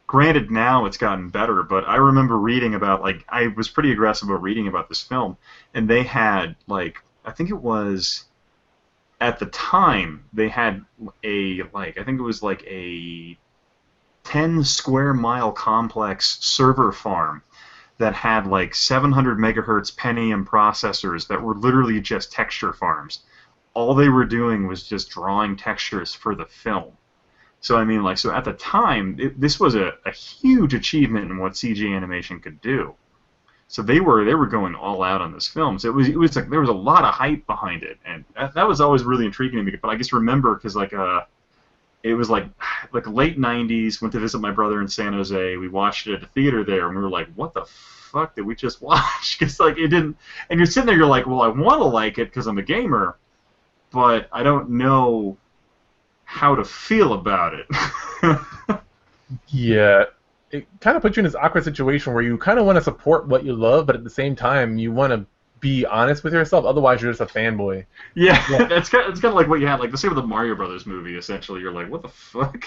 granted now it's gotten better, but I remember reading about I was pretty aggressive about reading about this film, and they had I think it was at the time they had I think it was a 10 square mile complex server farm that had 700 megahertz Pentium processors that were literally just texture farms. All they were doing was just drawing textures for the film. So I mean, so at the time, this was a huge achievement in what CG animation could do. So they were going all out on this film. So it was there was a lot of hype behind it, and that was always really intriguing to me. But I just remember because it was like late 90s. Went to visit my brother in San Jose. We watched it at the theater there, and we were like, "What the fuck did we just watch?" Because it didn't. And you're sitting there, you're like, "Well, I want to like it because I'm a gamer, but I don't know how to feel about it." Yeah, it kind of puts you in this awkward situation where you kind of want to support what you love, but at the same time, you want to be honest with yourself. Otherwise, you're just a fanboy. Yeah. It's kind of like what you had, the same with the Mario Brothers movie. Essentially, you're like, what the fuck?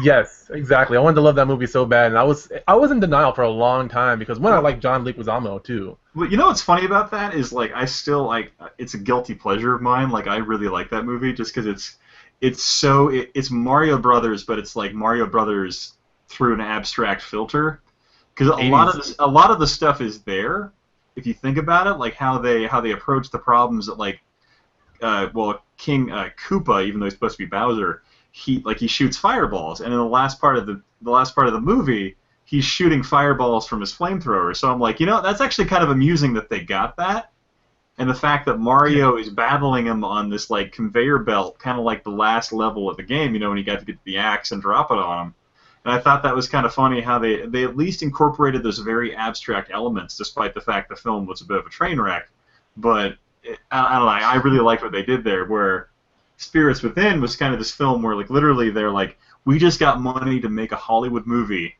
Yes, exactly. I wanted to love that movie so bad, and I was in denial for a long time because I like John Leguizamo too. Well, you know what's funny about that is I still it's a guilty pleasure of mine. I really like that movie just because it's Mario Brothers, but it's like Mario Brothers through an abstract filter. Because a lot of the stuff is there, if you think about it, how they approach the problems that King Koopa, even though he's supposed to be Bowser, he shoots fireballs, and in the last part of the movie, he's shooting fireballs from his flamethrower. So I'm like, you know, that's actually kind of amusing that they got that. And the fact that Mario is battling him on this like conveyor belt, kind of like the last level of the game, you know, when you got to get the axe and drop it on him. And I thought that was kind of funny how they at least incorporated those very abstract elements, despite the fact the film was a bit of a train wreck. But I don't know, I really liked what they did there, where Spirits Within was kind of this film where like literally they're like, we just got money to make a Hollywood movie.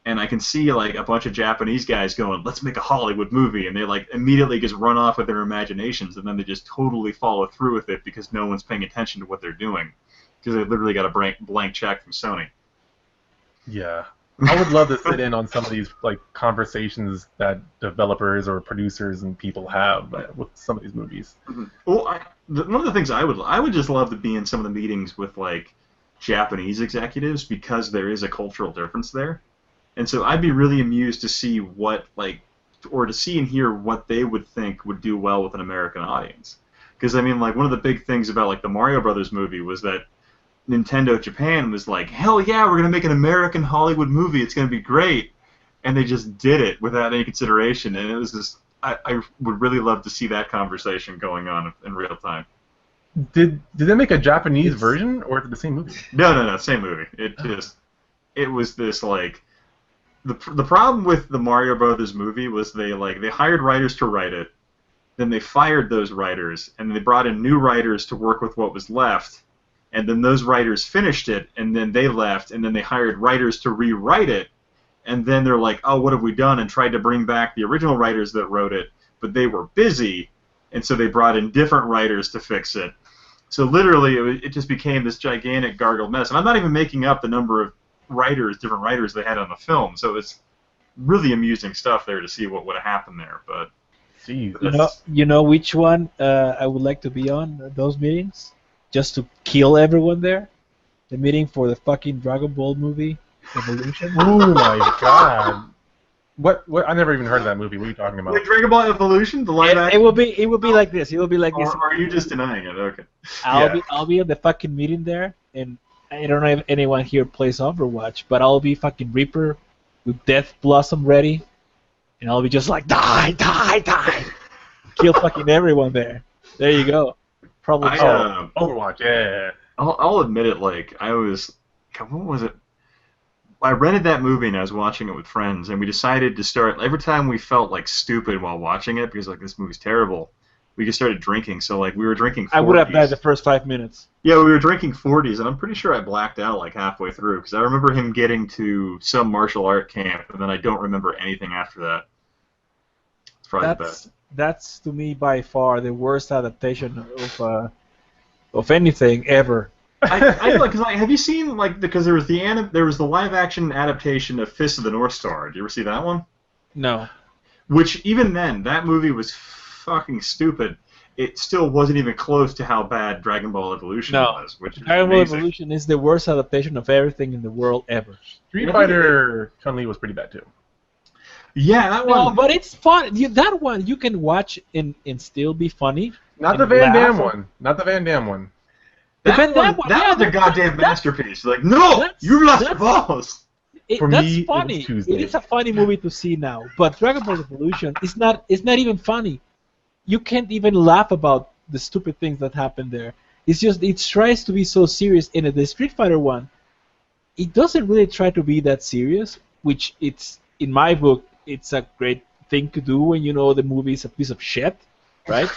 And I can see like a bunch of Japanese guys going, let's make a Hollywood movie, and they like immediately just run off with their imaginations, and then they just totally follow through with it because no one's paying attention to what they're doing, because they literally got a blank check from Sony. Yeah, I would love to sit in on some of these like conversations that developers or producers and people have with some of these movies. Mm-hmm. Well, one of the things I would just love to be in some of the meetings with like Japanese executives, because there is a cultural difference there. And so I'd be really amused to see to see and hear what they would think would do well with an American audience. Because I mean, like one of the big things about like the Mario Brothers movie was that Nintendo Japan was like, hell yeah, we're gonna make an American Hollywood movie. It's gonna be great, and they just did it without any consideration. And it was just, I would really love to see that conversation going on in real time. Did they make a Japanese version, or is it the same movie? No, same movie. It was this like. The problem with the Mario Brothers movie was they hired writers to write it, then they fired those writers, and they brought in new writers to work with what was left, and then those writers finished it, and then they left, and then they hired writers to rewrite it, and then they're like, oh, what have we done, and tried to bring back the original writers that wrote it, but they were busy, and so they brought in different writers to fix it. So literally, it just became this gigantic gargled mess, and I'm not even making up the number of different writers they had on the film, so it's really amusing stuff there to see what would have happened there. But you know which one I would like to be on those meetings, just to kill everyone there. The meeting for the fucking Dragon Ball movie, Evolution. Oh my god! What? I never even heard of that movie. What are you talking about? Wait, Dragon Ball Evolution, the live action. It will be like this. It will be like this. Or are you just denying it? Okay. I'll be at the fucking meeting there, and I don't know if anyone here plays Overwatch, but I'll be fucking Reaper with Death Blossom ready, and I'll be just like, die! Kill fucking everyone there. There you go. Probably Overwatch, yeah. I'll admit it, like, what was it? I rented that movie and I was watching it with friends, and we decided to start, every time we felt like stupid while watching it, because like this movie's terrible, we just started drinking. So like we were drinking 40s. I would have died the first 5 minutes. Yeah, we were drinking 40s, and I'm pretty sure I blacked out like halfway through, because I remember him getting to some martial art camp, and then I don't remember anything after that. It's probably the best. That's to me by far the worst adaptation of anything ever. I know, because like, have you seen because there was the live action adaptation of Fist of the North Star. Did you ever see that one? No. Which even then, that movie was fucking stupid. It still wasn't even close to how bad Dragon Ball Evolution was. Which Dragon Ball Evolution is the worst adaptation of everything in the world ever. Street Fighter Chun-Li was pretty bad too. Yeah, that one. No, but it's fun. That one you can watch and still be funny. Not the Van Damme one. Not the Van Damme one. That was a goddamn masterpiece. Like, no, you lost the balls. That's funny. It's a funny movie to see now. But Dragon Ball Evolution is not even funny. You can't even laugh about the stupid things that happen there. It's just it tries to be so serious. In the Street Fighter one, it doesn't really try to be that serious, which it's in my book it's a great thing to do when you know the movie is a piece of shit, right?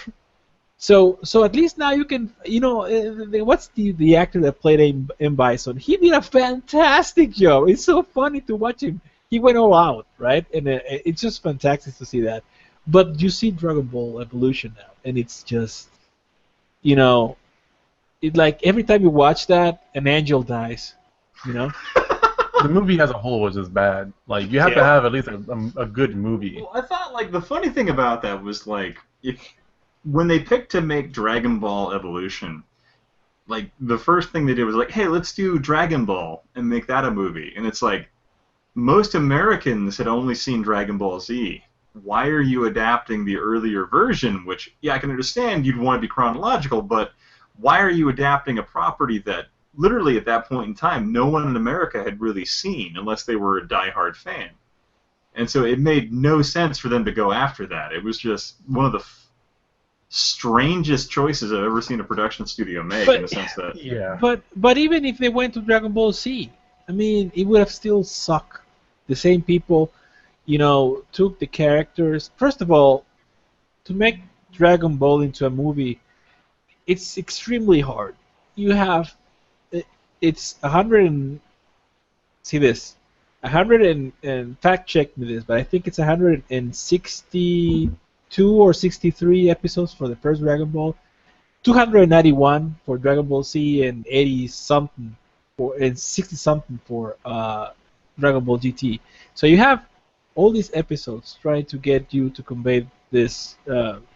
So at least now you can, what's the actor that played M. Bison? He did a fantastic job. It's so funny to watch him. He went all out, right? And it's just fantastic to see that. But you see Dragon Ball Evolution now, and it's just, it like every time you watch that, an angel dies, The movie as a whole was just bad. Like, you have to have at least a good movie. Well, I thought, like, the funny thing about that was, like, when they picked to make Dragon Ball Evolution, like, the first thing they did was like, hey, let's do Dragon Ball and make that a movie. And it's like, most Americans had only seen Dragon Ball Z. Why are you adapting the earlier version, which, yeah, I can understand you'd want to be chronological, but why are you adapting a property that literally at that point in time, no one in America had really seen unless they were a diehard fan. And so it made no sense for them to go after that. It was just one of the strangest choices I've ever seen a production studio make, in the sense that... Yeah. But even if they went to Dragon Ball Z, I mean, it would have still sucked. The same people, took the characters. First of all, to make Dragon Ball into a movie, it's extremely hard. You have, it's 100 and, see this, 100 and fact check me this, but I think it's 162 or 63 episodes for the first Dragon Ball, 291 for Dragon Ball Z, and 80 something and 60 something for Dragon Ball GT. So you have all these episodes trying to get you to convey this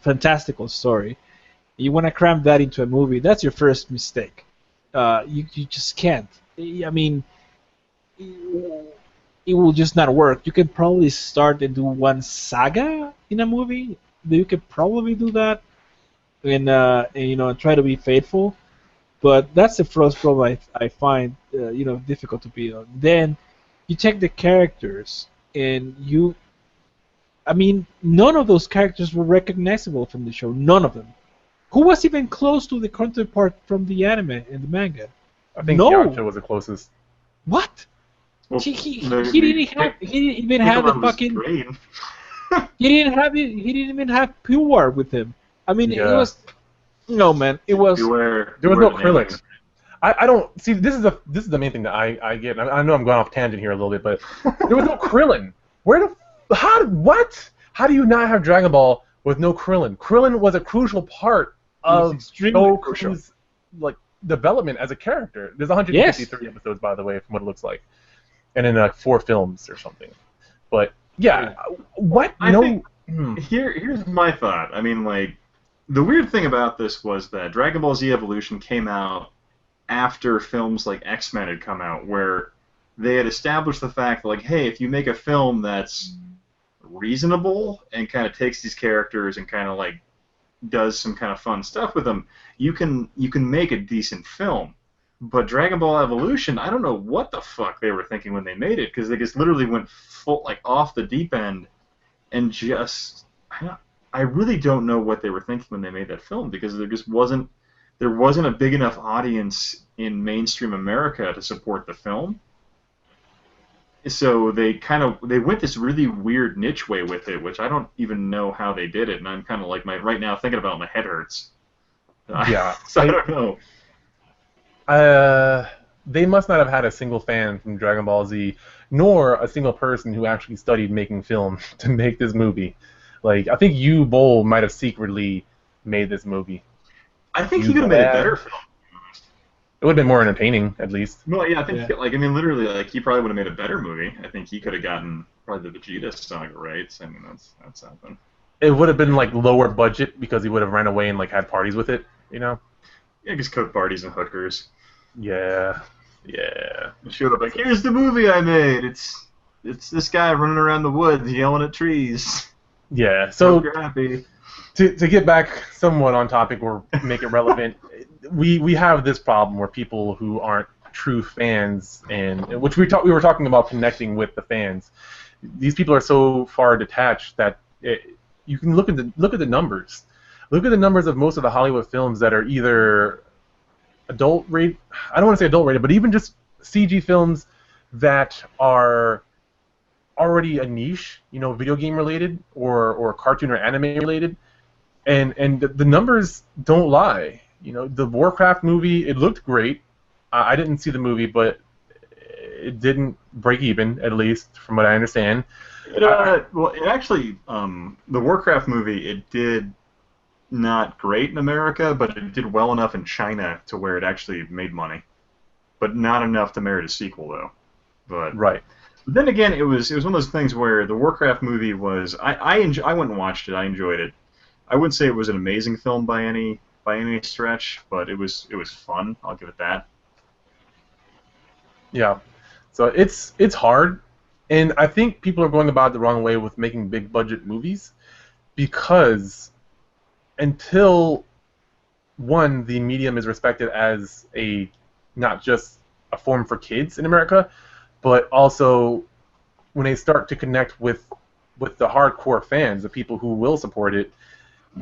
fantastical story. You want to cram that into a movie, that's your first mistake. You just can't. I mean, it will just not work. You can probably start and do one saga in a movie. You could probably do that, and try to be faithful. But that's the first problem I find difficult to be on. Then you take the characters, and none of those characters were recognizable from the show. None of them. Who was even close to the counterpart from the anime and the manga? I think No. Yacha was the closest. What? Well, He didn't even have the fucking. He didn't even have Pure with him. I mean, Yeah. it was. No, man, it was. There was no Krillin. I don't see. This is the main thing that I get. I know I'm going off tangent here a little bit, but there was no Krillin. What? How do you not have Dragon Ball with no Krillin? Krillin was a crucial part of Goku's development as a character. There's 153 episodes, by the way, from what it looks like, and in 4 films or something. But yeah, what? Here's my thought. I mean, the weird thing about this was that Dragon Ball Z Evolution came out after films like X-Men had come out, where they had established the fact that, hey, if you make a film that's reasonable and kind of takes these characters and kind of does some kind of fun stuff with them, you can make a decent film. But Dragon Ball Evolution, I don't know what the fuck they were thinking when they made it, because they just literally went full off the deep end, and just I really don't know what they were thinking when they made that film, because there wasn't a big enough audience in mainstream America to support the film. So they went this really weird niche way with it, which I don't even know how they did it, and I'm kind of right now thinking about it, my head hurts. Yeah. So I don't know. They must not have had a single fan from Dragon Ball Z, nor a single person who actually studied making film to make this movie. I think Yu Bowl might have secretly made this movie. I think he could have made a better film. It would have been more entertaining, at least. Well, yeah, I think literally, he probably would have made a better movie. I think he could have gotten probably the Vegeta saga rights. I mean, that's something. It would have been lower budget because he would have ran away and had parties with it, Yeah, just coke parties and hookers. Yeah. Showed up here's the movie I made. It's this guy running around the woods yelling at trees. Yeah. So you're happy. To get back somewhat on topic or make it relevant, we have this problem where people who aren't true fans, and which we were talking about connecting with the fans. These people are so far detached that you can look at the numbers. Look at the numbers of most of the Hollywood films that are either adult rated. I don't want to say adult rated, but even just CG films that are already a niche, video game related or cartoon or anime related, and the numbers don't lie. The Warcraft movie, it looked great. I didn't see the movie, but it didn't break even, at least from what I understand. Well, it actually, the Warcraft movie, it did not great in America, but it did well enough in China to where it actually made money, but not enough to merit a sequel, though. But right. But then again, it was one of those things where the Warcraft movie was. I went and watched it. I enjoyed it. I wouldn't say it was an amazing film by any stretch, but it was fun. I'll give it that. Yeah. So it's hard, and I think people are going about it the wrong way with making big budget movies, because until the medium is respected as a not just a form for kids in America, but also when they start to connect with the hardcore fans, the people who will support it,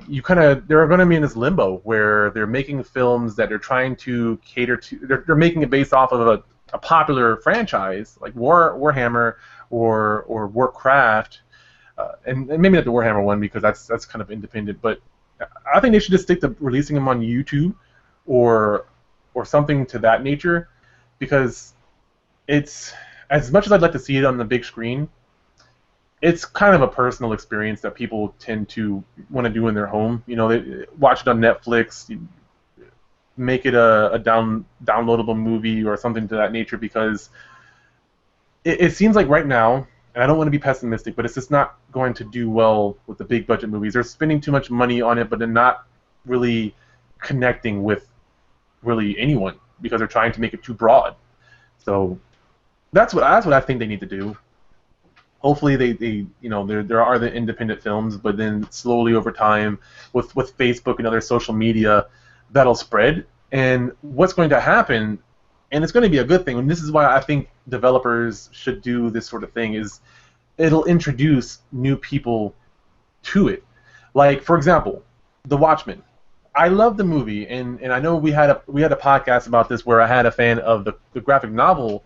they're going to be in this limbo where they're making films that they're trying to cater to. They're making it based off of a popular franchise like Warhammer or Warcraft, and maybe not the Warhammer one because that's kind of independent. But I think they should just stick to releasing them on YouTube or something to that nature, because it's, as much as I'd like to see it on the big screen, it's kind of a personal experience that people tend to want to do in their home. You know, they watch it on Netflix, make it a downloadable movie or something to that nature, because it seems like right now, and I don't want to be pessimistic, but it's just not going to do well with the big budget movies. They're spending too much money on it, but they're not really connecting with really anyone because they're trying to make it too broad. So that's what I think they need to do. Hopefully they there are the independent films, but then slowly over time with Facebook and other social media, that'll spread. And what's going to happen, and it's going to be a good thing, and this is why I think developers should do this sort of thing, is it'll introduce new people to it. Like, for example, The Watchmen. I love the movie, and I know we had a podcast about this where I had a fan of the graphic novel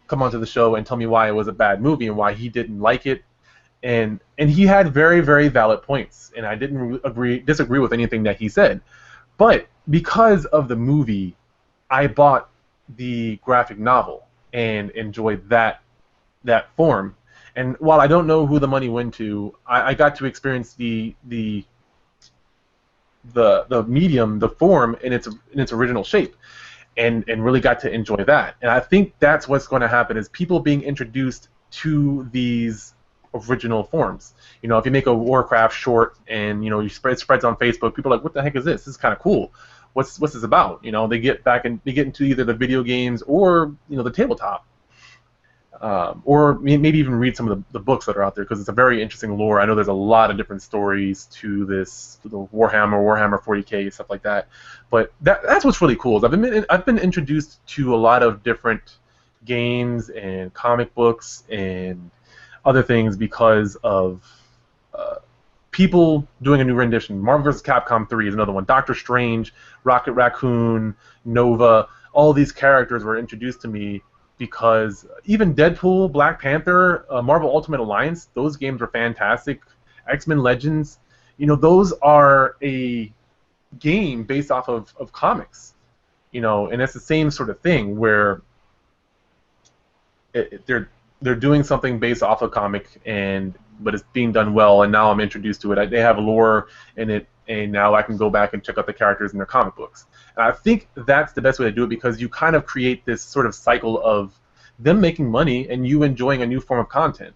come onto the show and tell me why it was a bad movie and why he didn't like it, and he had very, very valid points, and I didn't disagree with anything that he said. But because of the movie, I bought the graphic novel and enjoyed that form. And while I don't know who the money went to, I got to experience the medium, the form in its original shape, and really got to enjoy that. And I think that's what's going to happen, is people being introduced to these original forms. You know, if you make a Warcraft short and it spreads on Facebook, people are like, what the heck is this? This is kind of cool. What's this about? You know, they get into either the video games or the tabletop. Or maybe even read some of the books that are out there, because it's a very interesting lore. I know there's a lot of different stories to the Warhammer 40K, stuff like that. But that's what's really cool. Is I've been introduced to a lot of different games and comic books and other things because of people doing a new rendition. Marvel vs. Capcom 3 is another one. Doctor Strange, Rocket Raccoon, Nova, all these characters were introduced to me because even Deadpool, Black Panther, Marvel Ultimate Alliance, those games were fantastic. X-Men Legends, those are a game based off of comics, and it's the same sort of thing where they're doing something based off a comic, but it's being done well, and now I'm introduced to it. They have lore in it, and now I can go back and check out the characters in their comic books. And I think that's the best way to do it, because you kind of create this sort of cycle of them making money and you enjoying a new form of content.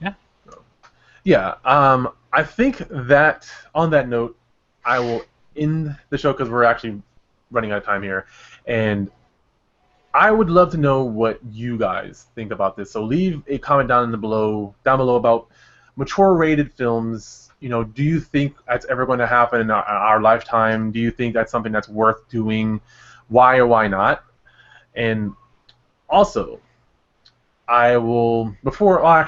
Yeah. Yeah. I think that on that note, I will end the show because we're actually running out of time here. And I would love to know what you guys think about this. So leave a comment down below about mature-rated films. Do you think that's ever going to happen in our lifetime? Do you think that's something that's worth doing? Why or why not? And also, I will before I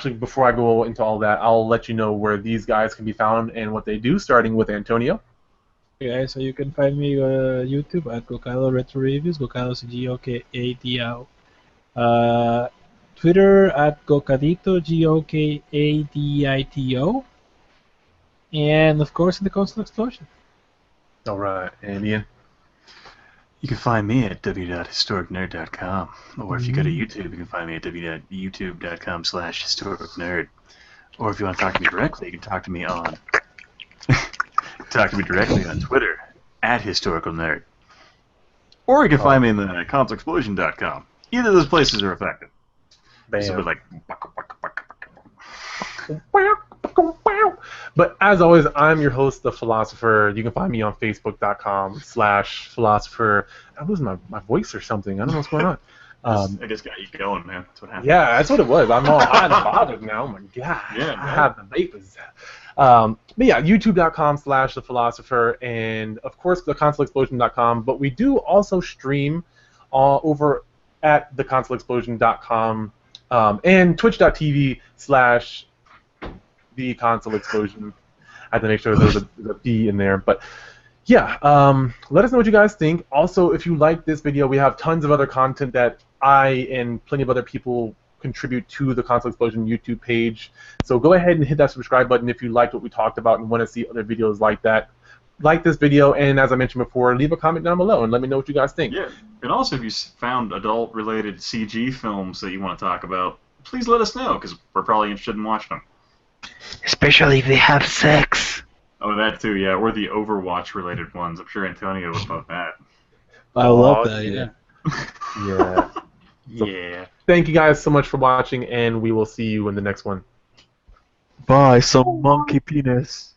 go into all that, I'll let you know where these guys can be found and what they do, starting with Antonio. Okay, so you can find me on YouTube at Gokado Retro Reviews, Gokado Gokadito. Twitter at Gokadito, Gokadito. And of course in the console Xplosion. All right, and Ian. You can find me at w.historicnerd.com, or if you go to YouTube, you can find me at w.youtube.com/historicnerd. Or if you want to talk to me directly, you can talk to me on Twitter at historicalnerd. Or you can find me in the consoleexplosion.com. Either of those places are effective. So like. But as always, I'm your host, The Philosopher. You can find me on Facebook.com/philosopher. I'm losing my voice or something. I don't know what's going on. I just got you going, man. That's what happened. Yeah, that's what it was. I'm all hot and bothered now. Oh my god. Yeah, I have the vapors. But yeah, youtube.com/The Philosopher, and of course theconsoleexplosion.com. But we do also stream over at theconsoleexplosion.com and twitch.tv/theconsoleexplosion. I had to make sure there was a B in there, but yeah, let us know what you guys think. Also, if you like this video, we have tons of other content that I and plenty of other people contribute to the Console Explosion YouTube page. So go ahead and hit that subscribe button if you liked what we talked about and want to see other videos like that. Like this video, and as I mentioned before, leave a comment down below and let me know what you guys think. Yeah, and also if you found adult-related CG films that you want to talk about, please let us know, because we're probably interested in watching them. Especially if they have sex. Oh, that too, yeah, or the Overwatch-related ones. I'm sure Antonio would love that. I love that. Yeah. Yeah. Yeah. Thank you guys so much for watching, and we will see you in the next one. Bye, some monkey penis.